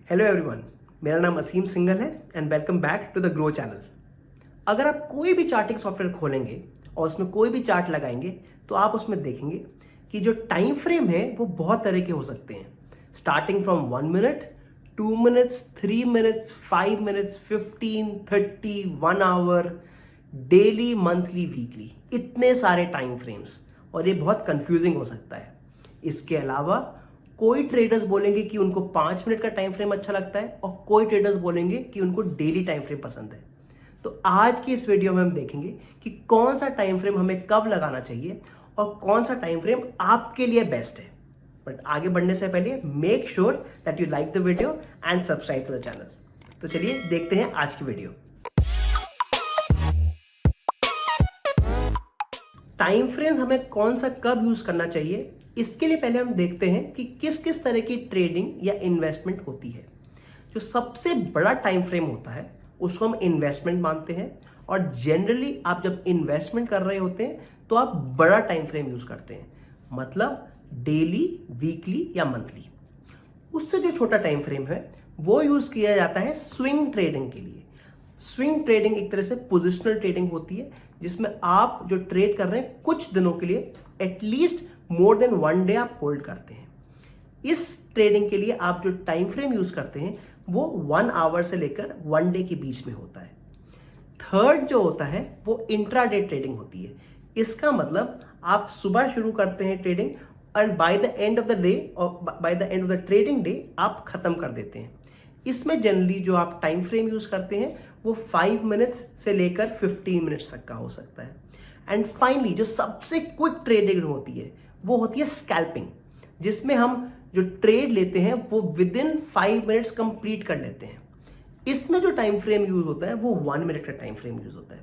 Hello everyone, मेरा नाम असीम सिंघल है and welcome back to the Groww channel. अगर आप कोई भी चार्टिंग सॉफ्टवेयर खोलेंगे और उसमें कोई भी चार्ट लगाएंगे तो आप उसमें देखेंगे कि जो टाइम फ्रेम है वो बहुत तरह के हो सकते हैं, starting from 1 minute, 2 minutes, 3 minutes, 5 minutes, 15, 30, 1 hour, daily, monthly, weekly, इतने सारे टाइम फ्रेम्स। और ये बहुत कंफ्यूजिंग हो सकता है। इसके अलावा कोई ट्रेडर्स बोलेंगे कि उनको 5 मिनट का टाइम फ्रेम अच्छा लगता है और कोई ट्रेडर्स बोलेंगे कि उनको डेली टाइम फ्रेम पसंद है। तो आज की इस वीडियो में हम देखेंगे कि कौन सा टाइम फ्रेम हमें कब लगाना चाहिए और कौन सा टाइम फ्रेम आपके लिए बेस्ट है। बट आगे बढ़ने से पहले make sure that you like the video and subscribe to the channel. तो चलिए देखते हैं आज की वीडियो। टाइम फ्रेम्स हमें कौन सा कब यूज करना चाहिए, इसके लिए पहले हम देखते हैं कि किस किस तरह की ट्रेडिंग या इन्वेस्टमेंट होती है। जो सबसे बड़ा टाइम फ्रेम होता है उसको हम इन्वेस्टमेंट मानते हैं, और जनरली आप जब इन्वेस्टमेंट कर रहे होते हैं तो आप बड़ा टाइम फ्रेम यूज करते हैं, मतलब डेली, वीकली या मंथली। उससे जो छोटा टाइम फ्रेम है वो यूज किया जाता है स्विंग ट्रेडिंग के लिए। स्विंग ट्रेडिंग एक तरह से पोजिशनल ट्रेडिंग होती है, जिसमें आप जो ट्रेड कर रहे हैं कुछ दिनों के लिए, एटलीस्ट मोर देन 1 डे आप होल्ड करते हैं। इस ट्रेडिंग के लिए आप जो टाइम फ्रेम यूज करते हैं वो 1 आवर से लेकर 1 डे के बीच में होता है। थर्ड जो होता है वो इंट्राडे ट्रेडिंग होती है। इसका मतलब आप सुबह शुरू करते हैं ट्रेडिंग और by the end of the day और by the end of the trading day आप खत्म कर देते हैं। इसमें जनरली जो आप टाइम फ्रेम यूज करते हैं वो 5 मिनट्स से लेकर 15 मिनट्स तक का हो सकता है। एंड फाइनली जो सबसे क्विक ट्रेडिंग होती है वो होती है स्कैल्पिंग, जिसमें हम जो ट्रेड लेते हैं वो विद इन 5 मिनट्स कंप्लीट कर लेते हैं। इसमें जो टाइम फ्रेम यूज होता है वो 1 मिनट का टाइम फ्रेम यूज होता है।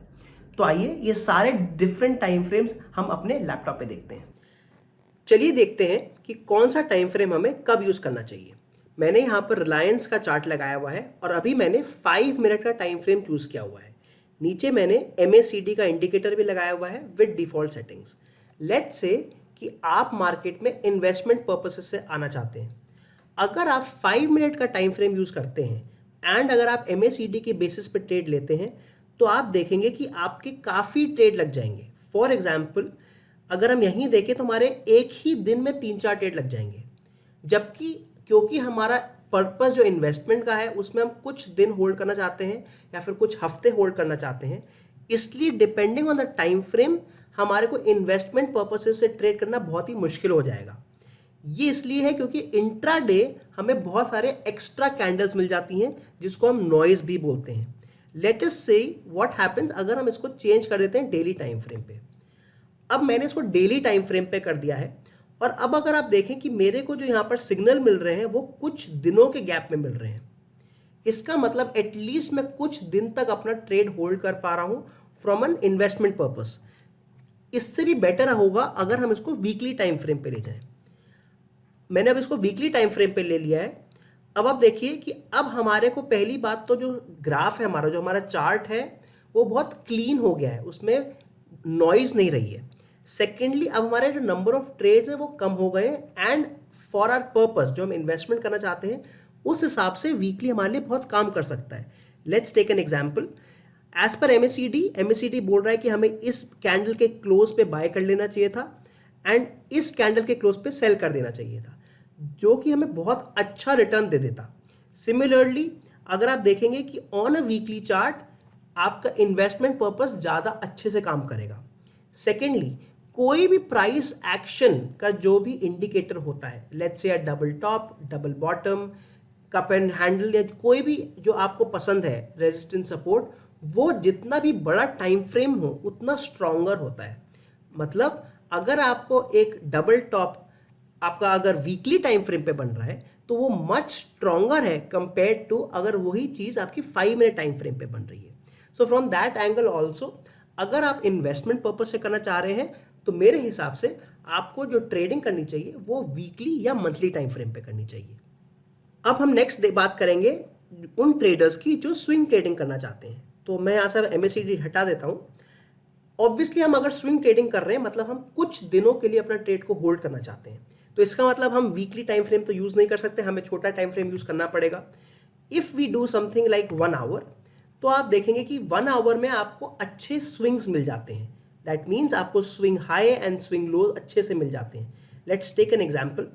तो आइए ये सारे डिफरेंट टाइम फ्रेम्स हम अपने लैपटॉप पे देखते हैं। चलिए देखते हैं कि कौन सा टाइम फ्रेम हमें कब यूज करना चाहिए। मैंने यहाँ पर रिलायंस का चार्ट लगाया हुआ है और अभी मैंने 5 मिनट का टाइम फ्रेम चूज किया हुआ है। नीचे मैंने MACD का इंडिकेटर भी लगाया हुआ है with default settings. Let's say कि आप मार्केट में इन्वेस्टमेंट पर्पसेस से आना चाहते हैं। अगर आप 5 मिनट का टाइम फ्रेम यूज करते हैं एंड अगर आप MACD के बेसिस पे ट्रेड लेते हैं तो आप देखेंगे कि आपके काफ़ी ट्रेड लग जाएंगे। फॉर एग्जाम्पल, अगर हम यहीं देखें तो हमारे एक ही दिन में 3-4 ट्रेड लग जाएंगे, जबकि क्योंकि हमारा पर्पस जो इन्वेस्टमेंट का है उसमें हम कुछ दिन होल्ड करना चाहते हैं या फिर कुछ हफ्ते होल्ड करना चाहते हैं, इसलिए depending on the time frame हमारे को इन्वेस्टमेंट पर्पसेस से ट्रेड करना बहुत ही मुश्किल हो जाएगा। ये इसलिए है क्योंकि इंट्राडे हमें बहुत सारे एक्स्ट्रा कैंडल्स मिल जाती हैं जिसको हम नॉइज भी बोलते हैं। लेट अस से व्हाट हैपेंस अगर हम इसको चेंज कर देते हैं डेली टाइम फ्रेम पे। अब मैंने इसको डेली टाइम फ्रेम पे कर दिया है और अब अगर आप देखें कि मेरे को जो यहाँ पर सिग्नल मिल रहे हैं वो कुछ दिनों के गैप में मिल रहे हैं। इसका मतलब एटलीस्ट मैं कुछ दिन तक अपना ट्रेड होल्ड कर पा रहा हूँ फ्रॉम एन इन्वेस्टमेंट पर्पस। इससे भी बेटर होगा अगर हम इसको वीकली टाइम फ्रेम पे ले जाएं। मैंने अब इसको वीकली टाइम फ्रेम पे ले लिया है। अब आप देखिए कि अब हमारे को पहली बात तो जो ग्राफ है हमारा, जो हमारा चार्ट है वो बहुत क्लीन हो गया है, उसमें नॉइज नहीं रही है। सेकेंडली अब हमारे जो नंबर ऑफ ट्रेड्स हैं वो कम हो गए एंड फॉर आर पर्पस जो हम इन्वेस्टमेंट करना चाहते हैं उस हिसाब से वीकली हमारे लिए बहुत काम कर सकता है। Let's take an example. As per MACD बोल रहा है कि हमें इस कैंडल के क्लोज पे बाय कर लेना चाहिए था एंड इस कैंडल के क्लोज पे सेल कर देना चाहिए था, जो कि हमें बहुत अच्छा रिटर्न दे देता। सिमिलरली अगर आप देखेंगे कि ऑन अ वीकली चार्ट आपका इन्वेस्टमेंट पर्पस ज़्यादा अच्छे से काम करेगा। सेकेंडली कोई भी प्राइस एक्शन का जो भी इंडिकेटर होता है, let's say double top, double bottom, cup and handle या कोई भी जो आपको पसंद है, रेजिस्टेंस, सपोर्ट, वो जितना भी बड़ा टाइम फ्रेम हो उतना स्ट्रॉन्गर होता है। मतलब अगर आपको एक डबल टॉप आपका अगर वीकली टाइम फ्रेम पे बन रहा है तो वो मच स्ट्रॉन्गर है कंपेयर टू अगर वही चीज़ आपकी 5 मिनट टाइम फ्रेम पे बन रही है। So from that angle also अगर आप इन्वेस्टमेंट पर्पज से करना चाह रहे हैं तो मेरे हिसाब से आपको जो ट्रेडिंग करनी चाहिए वो वीकली या मंथली टाइम फ्रेम पे करनी चाहिए। अब हम नेक्स्ट बात करेंगे उन ट्रेडर्स की जो स्विंग ट्रेडिंग करना चाहते हैं। तो मैं यहाँ से MACD हटा देता हूँ। ऑब्वियसली हम अगर स्विंग ट्रेडिंग कर रहे हैं मतलब हम कुछ दिनों के लिए अपना ट्रेड को होल्ड करना चाहते हैं, तो इसका मतलब हम वीकली टाइम फ्रेम तो यूज़ नहीं कर सकते, हमें छोटा टाइम फ्रेम यूज़ करना पड़ेगा। If we do something like 1 hour, तो आप देखेंगे कि 1 आवर में आपको अच्छे स्विंग्स मिल जाते हैं। दैट मीन्स आपको swing high and swing low अच्छे से मिल जाते हैं। Let's take an example.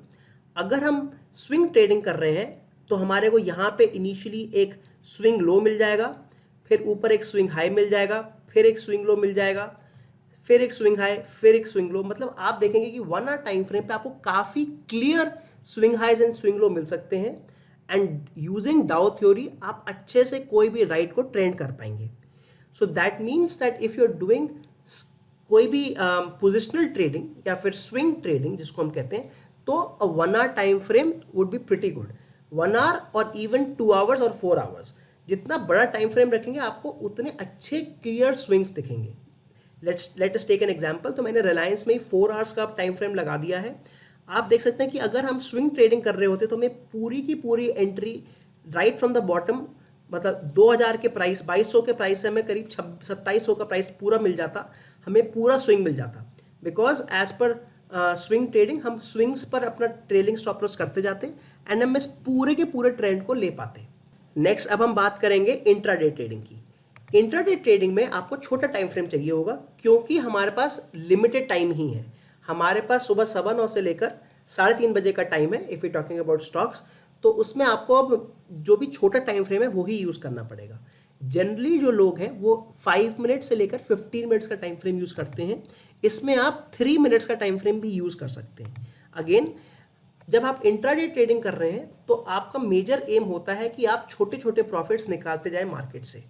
अगर हम स्विंग ट्रेडिंग कर रहे हैं तो हमारे को यहाँ पे इनिशियली एक स्विंग लो मिल जाएगा, फिर ऊपर एक स्विंग हाई मिल जाएगा, फिर एक स्विंग लो मिल जाएगा, फिर एक स्विंग हाई, फिर एक स्विंग लो। मतलब आप देखेंगे कि 1 आवर टाइम फ्रेम पे आपको काफ़ी clear swing highs and swing low मिल सकते हैं। एंड यूजिंग डाउ थ्योरी आप अच्छे से कोई भी राइट को ट्रेंड कर पाएंगे। So that means that if you are doing कोई भी पोजिशनल ट्रेडिंग या फिर स्विंग ट्रेडिंग जिसको हम कहते हैं, तो 1 hour time frame would be pretty good. 1 hour और इवन 2 आवर्स और 4 आवर्स, जितना बड़ा टाइम फ्रेम रखेंगे आपको उतने अच्छे क्लियर स्विंग्स दिखेंगे। Let us take an example. तो मैंने रिलायंस में ही 4 आवर्स का टाइम फ्रेम लगा दिया है। आप देख सकते हैं कि अगर हम स्विंग ट्रेडिंग कर रहे होते तो हमें पूरी की पूरी entry right from the bottom, मतलब 2000 के प्राइस 2200 के प्राइस से हमें करीब 2700 का प्राइस पूरा मिल जाता, हमें पूरा स्विंग मिल जाता। Because as per swing trading हम स्विंग्स पर अपना ट्रेलिंग स्टॉप लॉस करते जाते एंड हम इस पूरे के पूरे ट्रेंड को ले पाते। नेक्स्ट अब हम बात करेंगे इंट्राडे ट्रेडिंग की। इंट्राडे ट्रेडिंग में आपको छोटा टाइम फ्रेम चाहिए होगा क्योंकि हमारे पास लिमिटेड टाइम ही है। हमारे पास सुबह 9:15 से लेकर 3:30 बजे का टाइम है if you talking about stocks. तो उसमें आपको अब जो भी छोटा टाइम फ्रेम है वो ही यूज़ करना पड़ेगा। जनरली जो लोग हैं वो 5 मिनट से लेकर 15 मिनट्स का टाइम फ्रेम यूज़ करते हैं। इसमें आप 3 मिनट्स का टाइम फ्रेम भी यूज़ कर सकते हैं। अगेन, जब आप इंट्राडे ट्रेडिंग कर रहे हैं तो आपका मेजर एम होता है कि आप छोटे छोटे प्रॉफिट्स निकालते जाएं मार्केट से,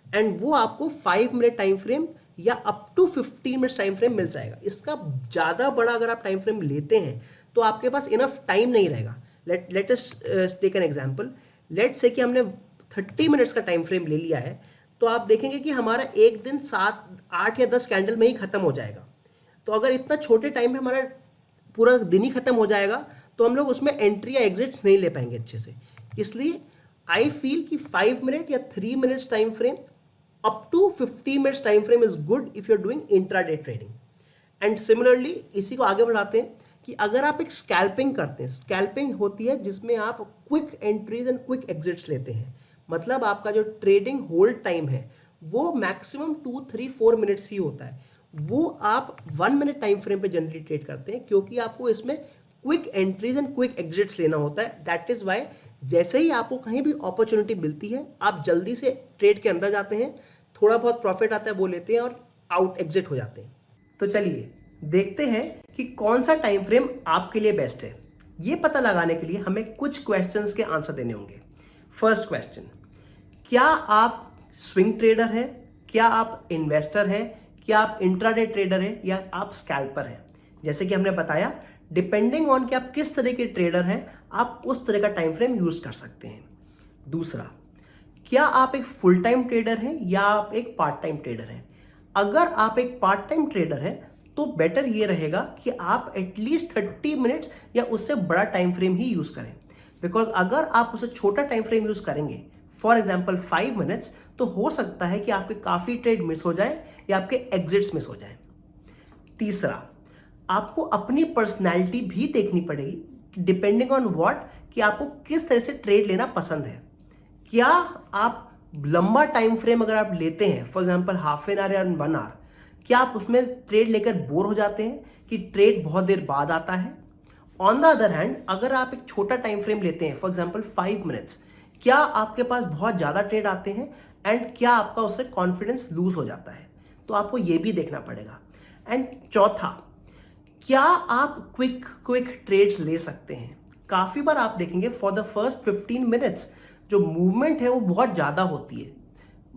एंड वो आपको 5 मिनट टाइम फ्रेम या up to 15 minutes time frame मिल जाएगा। इसका ज़्यादा बड़ा अगर आप टाइम फ्रेम लेते हैं तो आपके पास इनफ टाइम नहीं रहेगा। Let us take an example. Let's say कि हमने 30 मिनट्स का टाइम फ्रेम ले लिया है, तो आप देखेंगे कि हमारा एक दिन 7, 8 या 10 कैंडल में ही खत्म हो जाएगा। तो अगर इतना छोटे टाइम में हमारा पूरा दिन ही खत्म हो जाएगा तो हम लोग उसमें एंट्री या एग्जिट्स नहीं ले पाएंगे अच्छे से। इसलिए आई फील कि 5 मिनट या 3 minutes time frame up to 50 minutes time frame is good if you are doing intraday trading. And similarly इसी को आगे बढ़ाते हैं कि अगर आप एक स्कैल्पिंग करते हैं, स्कैल्पिंग होती है जिसमें आप quick entries and quick exits लेते हैं। मतलब आपका जो ट्रेडिंग होल्ड टाइम है वो मैक्सिमम 2, 3, 4 मिनट्स ही होता है। वो आप 1 मिनट टाइम फ्रेम पे जनरली ट्रेड करते हैं क्योंकि आपको इसमें quick entries and quick exits लेना होता है। दैट इज वाई जैसे ही आपको कहीं भी अपॉर्चुनिटी मिलती है आप जल्दी से ट्रेड के अंदर जाते हैं, थोड़ा बहुत प्रॉफिट आता है वो लेते हैं और आउट एग्जिट हो जाते हैं। तो चलिए देखते हैं कि कौन सा टाइम फ्रेम आपके लिए बेस्ट है। ये पता लगाने के लिए हमें कुछ क्वेश्चंस के आंसर देने होंगे। फर्स्ट क्वेश्चन, क्या आप स्विंग ट्रेडर हैं, क्या आप इन्वेस्टर हैं, क्या आप इंट्राडे ट्रेडर हैं या आप स्कैल्पर हैं। जैसे कि हमने बताया, डिपेंडिंग ऑन कि आप किस तरह के ट्रेडर हैं आप उस तरह का टाइम फ्रेम यूज कर सकते हैं। दूसरा, क्या आप एक फुल टाइम ट्रेडर हैं या आप एक पार्ट टाइम ट्रेडर हैं। अगर आप एक पार्ट टाइम ट्रेडर हैं तो बेटर ये रहेगा कि आप एटलीस्ट 30 मिनट्स या उससे बड़ा टाइम फ्रेम ही यूज करें। बिकॉज अगर आप उससे छोटा टाइम फ्रेम यूज करेंगे, फॉर एग्जाम्पल 5 मिनट्स, तो हो सकता है कि आपके काफी ट्रेड मिस हो जाए या आपके एग्जिट्स मिस हो जाए। तीसरा, आपको अपनी पर्सनैलिटी भी देखनी पड़ेगी डिपेंडिंग ऑन व्हाट, कि आपको किस तरह से ट्रेड लेना पसंद है। क्या आप लंबा टाइम फ्रेम अगर आप लेते हैं, for example half an hour या 1 आवर, क्या आप उसमें ट्रेड लेकर बोर हो जाते हैं कि ट्रेड बहुत देर बाद आता है। ऑन द अदर हैंड, अगर आप एक छोटा टाइम फ्रेम लेते हैं, फॉर एग्जांपल 5 मिनट्स, क्या आपके पास बहुत ज़्यादा ट्रेड आते हैं एंड क्या आपका उससे कॉन्फिडेंस लूज हो जाता है। तो आपको ये भी देखना पड़ेगा। एंड चौथा, क्या आप क्विक ट्रेड्स ले सकते हैं। काफ़ी बार आप देखेंगे फॉर द फर्स्ट 15 मिनट्स जो मूवमेंट है वो बहुत ज़्यादा होती है,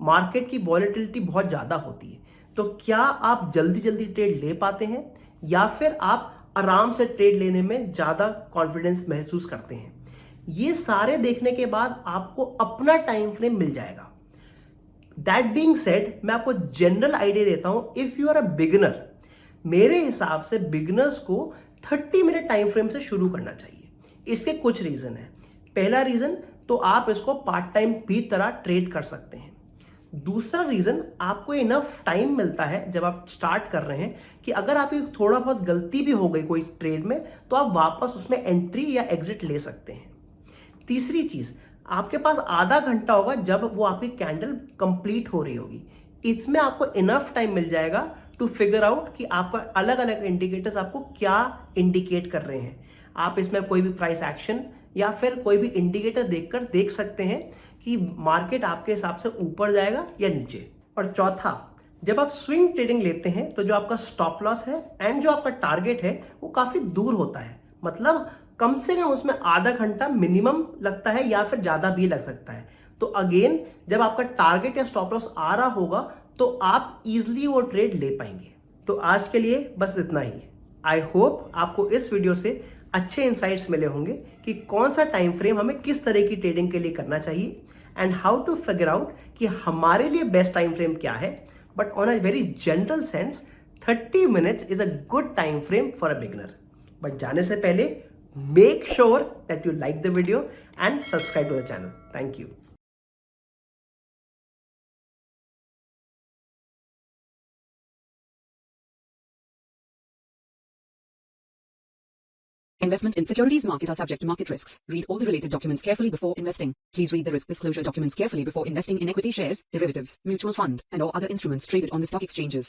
मार्केट की वॉलेटिलिटी बहुत ज़्यादा होती है। तो क्या आप जल्दी जल्दी ट्रेड ले पाते हैं या फिर आप आराम से ट्रेड लेने में ज़्यादा कॉन्फिडेंस महसूस करते हैं। ये सारे देखने के बाद आपको अपना टाइम फ्रेम मिल जाएगा। दैट बीइंग सेड, मैं आपको जनरल आइडिया देता हूं। If you are a beginner, मेरे हिसाब से बिगिनर्स को 30 मिनट टाइम फ्रेम से शुरू करना चाहिए। इसके कुछ रीजन है। पहला रीजन, तो आप इसको पार्ट टाइम भी तरह ट्रेड कर सकते हैं। दूसरा रीजन, आपको इनफ टाइम मिलता है जब आप स्टार्ट कर रहे हैं कि अगर आप थोड़ा बहुत गलती भी हो गई कोई ट्रेड में तो आप वापस उसमें एंट्री या एग्जिट ले सकते हैं। तीसरी चीज, आपके पास आधा घंटा होगा जब वो आपकी कैंडल कंप्लीट हो रही होगी। इसमें आपको इनफ टाइम मिल जाएगा टू फिगर आउट कि आपका अलग अलग इंडिकेटर्स आपको क्या इंडिकेट कर रहे हैं। आप इसमें कोई भी प्राइस एक्शन या फिर कोई भी इंडिकेटर देखकर देख सकते हैं कि मार्केट आपके हिसाब से ऊपर जाएगा या नीचे। और चौथा, जब आप स्विंग ट्रेडिंग लेते हैं तो जो आपका स्टॉप लॉस है एंड जो आपका टारगेट है वो काफी दूर होता है। मतलब कम से कम उसमें आधा घंटा मिनिमम लगता है या फिर ज्यादा भी लग सकता है। तो अगेन जब आपका टारगेट या स्टॉप लॉस आ रहा होगा तो आप इजीली वो ट्रेड ले पाएंगे। तो आज के लिए बस इतना ही। आई होप आपको इस वीडियो से अच्छे इंसाइट्स मिले होंगे कि कौन सा टाइम फ्रेम हमें किस तरह की ट्रेडिंग के लिए करना चाहिए and how to figure out कि हमारे लिए बेस्ट टाइम फ्रेम क्या है। But on a very general sense 30 minutes is a good time frame for a beginner. But जाने से पहले make sure that you like the video and subscribe to the channel. Thank you. Investment in securities market are subject to market risks. Read all the related documents carefully before investing. Please read the risk disclosure documents carefully before investing in equity shares, derivatives, mutual fund, and or other instruments traded on the stock exchanges.